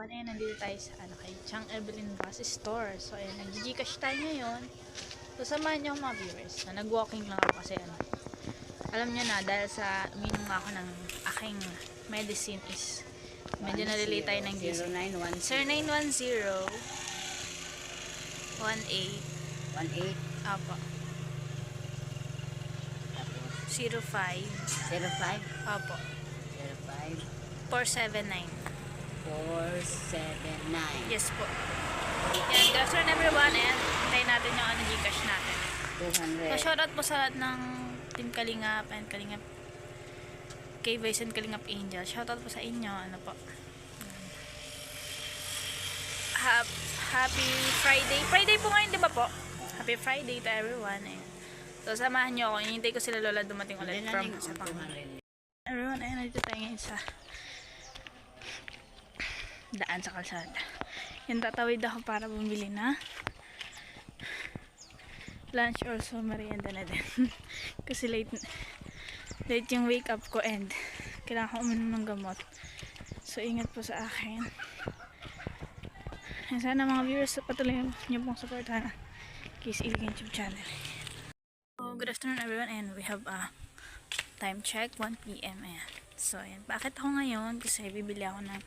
Ayan, nandito tayo sa kay Chang Evelyn Bus Store. So, ayan, nag-Gcash tayo ngayon. So, samahan niyo mga viewers. Nag-walking lang ako kasi alam niyo na, dahil sa uminom nga ako ng aking medicine is medyo nalilate tayo ng gising. 0910 18 18 Apo. 05 05 Apo. 05 479. 479 Yes po. Yan, good afternoon everyone. Ayan, hintayin natin yung Gcash natin. 200. So, shoutout po sa lahat ng Team Kalingap and Kalingap K-Vice and Kalingap Angel. Shoutout po sa inyo. Ano po? Happy Friday. Friday po ngayon, di ba po? Happy Friday to everyone. Eh. So, samahan nyo ako. Hinintay ko sila lola dumating ulit from sa Panginoon. Everyone, ayun, nandito tayo ngayon sa daan sa kalsada. Yan, tatawid ako para bumili na lunch or so merienda na din. Kasi late yung wake up ko and kailangan ko uminom ng gamot. So, ingat po sa akin. And sana mga viewers, patuloy nyo pong supportahan Kiss Ilig YouTube channel. So, good afternoon everyone, and we have a time check, 1 PM. Ayan. So, ayan. Bakit ako ngayon? Kasi bibili ako ng